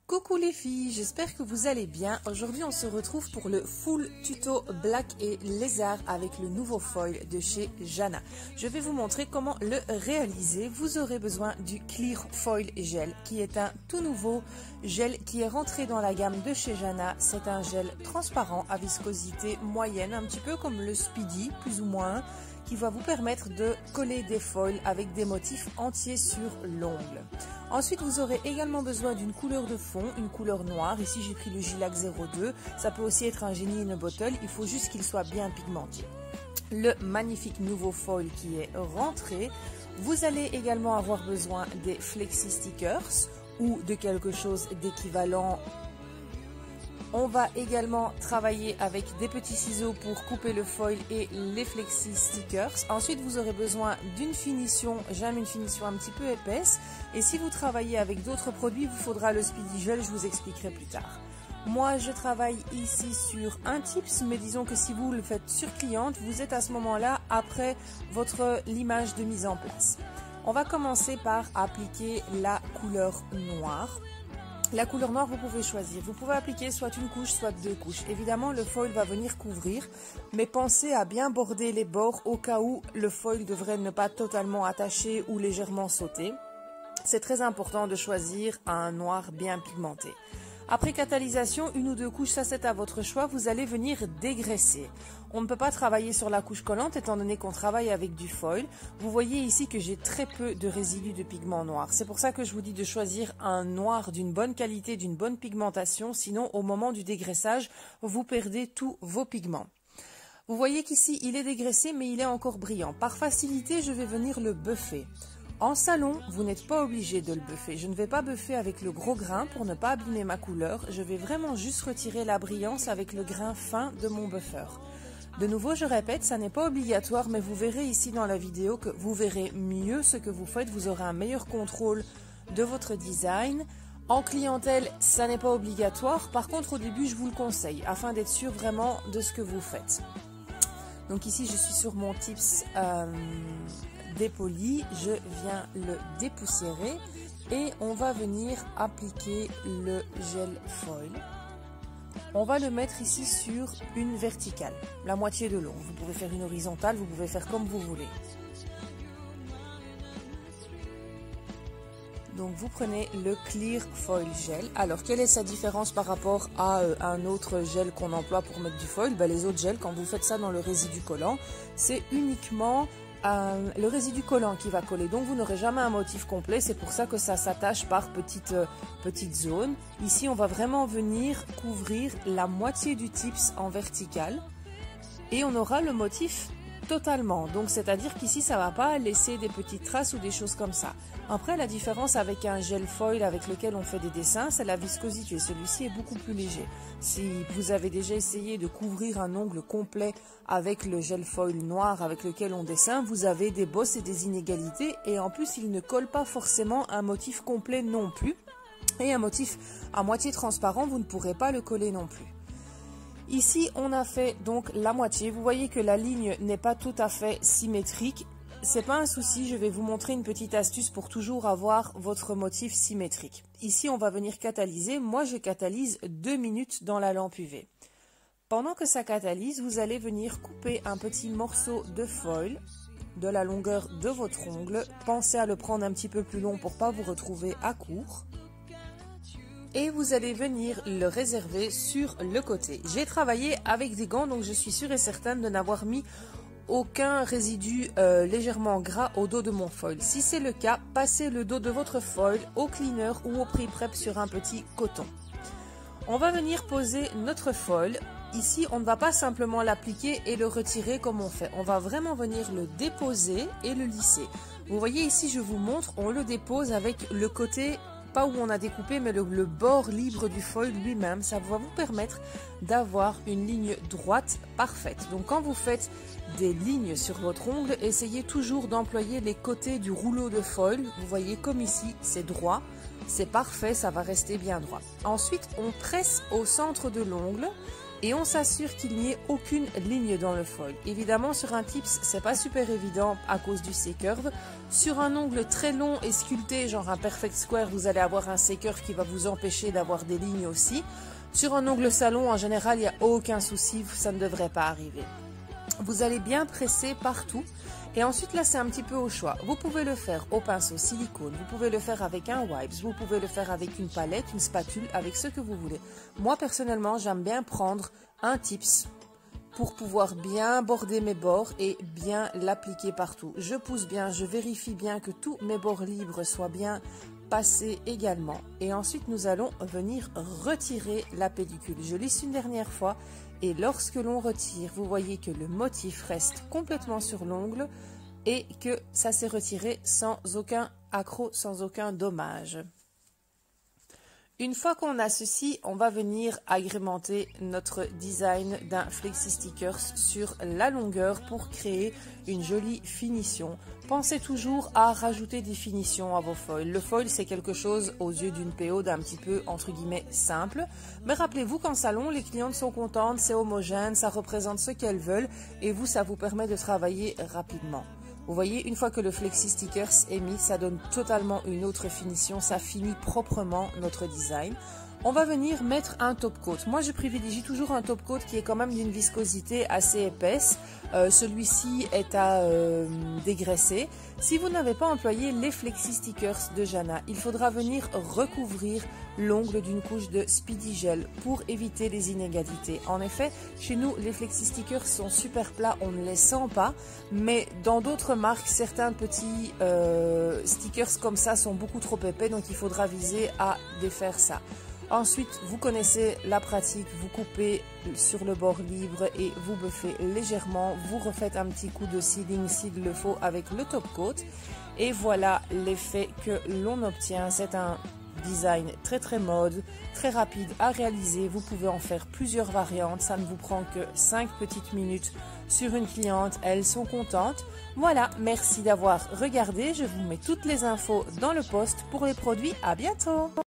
Coucou les filles, j'espère que vous allez bien. Aujourd'hui on se retrouve pour le full tuto black et lézard avec le nouveau foil de chez Jana. Je vais vous montrer comment le réaliser. Vous aurez besoin du Clear Foil Gel qui est un tout nouveau gel qui est rentré dans la gamme de chez Jana. C'est un gel transparent à viscosité moyenne, un petit peu comme le Speedy plus ou moins, qui va vous permettre de coller des foils avec des motifs entiers sur l'ongle. Ensuite, vous aurez également besoin d'une couleur de fond, une couleur noire. Ici, j'ai pris le Gilac 02. Ça peut aussi être un Genie in a Bottle. Il faut juste qu'il soit bien pigmenté. Le magnifique nouveau foil qui est rentré. Vous allez également avoir besoin des Flexi Stickers ou de quelque chose d'équivalent. On va également travailler avec des petits ciseaux pour couper le foil et les flexi stickers. Ensuite, vous aurez besoin d'une finition. J'aime une finition un petit peu épaisse. Et si vous travaillez avec d'autres produits, il vous faudra le Speedy Gel. Je vous expliquerai plus tard. Moi, je travaille ici sur un tips, mais disons que si vous le faites sur cliente, vous êtes à ce moment-là après votre limage de mise en place. On va commencer par appliquer la couleur noire. La couleur noire, vous pouvez choisir. Vous pouvez appliquer soit une couche, soit deux couches. Évidemment, le foil va venir couvrir, mais pensez à bien border les bords au cas où le foil devrait ne pas totalement attacher ou légèrement sauter. C'est très important de choisir un noir bien pigmenté. Après catalysation, une ou deux couches, ça c'est à votre choix, vous allez venir dégraisser. On ne peut pas travailler sur la couche collante étant donné qu'on travaille avec du foil. Vous voyez ici que j'ai très peu de résidus de pigment noir. C'est pour ça que je vous dis de choisir un noir d'une bonne qualité, d'une bonne pigmentation. Sinon, au moment du dégraissage, vous perdez tous vos pigments. Vous voyez qu'ici, il est dégraissé, mais il est encore brillant. Par facilité, je vais venir le buffer. En salon, vous n'êtes pas obligé de le buffer. Je ne vais pas buffer avec le gros grain pour ne pas abîmer ma couleur. Je vais vraiment juste retirer la brillance avec le grain fin de mon buffer. De nouveau, je répète, ça n'est pas obligatoire, mais vous verrez ici dans la vidéo que vous verrez mieux ce que vous faites. Vous aurez un meilleur contrôle de votre design. En clientèle, ça n'est pas obligatoire. Par contre, au début, je vous le conseille afin d'être sûr vraiment de ce que vous faites. Donc ici, je suis sur mon tips dépoli. Je viens le dépoussiérer et on va venir appliquer le gel foil. On va le mettre ici sur une verticale, la moitié de long. Vous pouvez faire une horizontale, vous pouvez faire comme vous voulez. Donc vous prenez le Clear Foil Gel. Alors quelle est sa différence par rapport à un autre gel qu'on emploie pour mettre du foil? Les autres gels, quand vous faites ça dans le résidu collant, c'est uniquement le résidu collant qui va coller. Donc vous n'aurez jamais un motif complet. C'est pour ça que ça s'attache par petites zones. Ici on va vraiment venir couvrir la moitié du tips en vertical. Et on aura le motif totalement. Donc c'est-à-dire qu'ici ça ne va pas laisser des petites traces ou des choses comme ça. Après, la différence avec un gel foil avec lequel on fait des dessins, c'est la viscosité. Celui-ci est beaucoup plus léger. Si vous avez déjà essayé de couvrir un ongle complet avec le gel foil noir avec lequel on dessine, vous avez des bosses et des inégalités. Et en plus, il ne colle pas forcément un motif complet non plus. Et un motif à moitié transparent, vous ne pourrez pas le coller non plus. Ici, on a fait donc la moitié. Vous voyez que la ligne n'est pas tout à fait symétrique. C'est pas un souci, je vais vous montrer une petite astuce pour toujours avoir votre motif symétrique. Ici, on va venir catalyser. Moi, je catalyse 2 minutes dans la lampe UV. Pendant que ça catalyse, vous allez venir couper un petit morceau de foil de la longueur de votre ongle. Pensez à le prendre un petit peu plus long pour ne pas vous retrouver à court. Et vous allez venir le réserver sur le côté. J'ai travaillé avec des gants, donc je suis sûre et certaine de n'avoir mis aucun résidu légèrement gras au dos de mon foil. Si c'est le cas, passez le dos de votre foil au cleaner ou au prep sur un petit coton. On va venir poser notre foil. Ici, on ne va pas simplement l'appliquer et le retirer comme on fait. On va vraiment venir le déposer et le lisser. Vous voyez ici, je vous montre, on le dépose avec le côté, pas où on a découpé, mais le bord libre du foil lui-même. Ça va vous permettre d'avoir une ligne droite parfaite. Donc quand vous faites des lignes sur votre ongle, essayez toujours d'employer les côtés du rouleau de foil. Vous voyez comme ici, c'est droit, c'est parfait, ça va rester bien droit. Ensuite, on presse au centre de l'ongle et on s'assure qu'il n'y ait aucune ligne dans le foil. Évidemment, sur un tips, c'est pas super évident à cause du C-curve. Sur un ongle très long et sculpté, genre un perfect square, vous allez avoir un C-curve qui va vous empêcher d'avoir des lignes aussi. Sur un ongle salon, en général, il n'y a aucun souci, ça ne devrait pas arriver. Vous allez bien presser partout. Et ensuite, là, c'est un petit peu au choix. Vous pouvez le faire au pinceau silicone, vous pouvez le faire avec un wipes, vous pouvez le faire avec une palette, une spatule, avec ce que vous voulez. Moi, personnellement, j'aime bien prendre un tips pour pouvoir bien border mes bords et bien l'appliquer partout. Je pousse bien, je vérifie bien que tous mes bords libres soient bien passés également. Et ensuite, nous allons venir retirer la pellicule. Je lisse une dernière fois. Et lorsque l'on retire, vous voyez que le motif reste complètement sur l'ongle et que ça s'est retiré sans aucun accroc, sans aucun dommage. Une fois qu'on a ceci, on va venir agrémenter notre design d'un flexi stickers sur la longueur pour créer une jolie finition. Pensez toujours à rajouter des finitions à vos foils. Le foil, c'est quelque chose aux yeux d'une PO d'un petit peu entre guillemets simple. Mais rappelez-vous qu'en salon, les clientes sont contentes, c'est homogène, ça représente ce qu'elles veulent et vous, ça vous permet de travailler rapidement. Vous voyez, une fois que le flexi stickers est mis, ça donne totalement une autre finition, ça finit proprement notre design. On va venir mettre un top coat. Moi, je privilégie toujours un top coat qui est quand même d'une viscosité assez épaisse. Celui-ci est à dégraisser. Si vous n'avez pas employé les flexi stickers de Jana, il faudra venir recouvrir l'ongle d'une couche de Speedy Gel pour éviter les inégalités. En effet, chez nous, les flexi stickers sont super plats, on ne les sent pas, mais dans d'autres marques, certains petits stickers comme ça sont beaucoup trop épais, donc il faudra viser à défaire ça. Ensuite, vous connaissez la pratique, vous coupez sur le bord libre et vous buffez légèrement. Vous refaites un petit coup de sealing s'il le faut avec le top coat. Et voilà l'effet que l'on obtient. C'est un design très très mode, très rapide à réaliser. Vous pouvez en faire plusieurs variantes. Ça ne vous prend que 5 petites minutes sur une cliente. Elles sont contentes. Voilà, merci d'avoir regardé. Je vous mets toutes les infos dans le post pour les produits. À bientôt!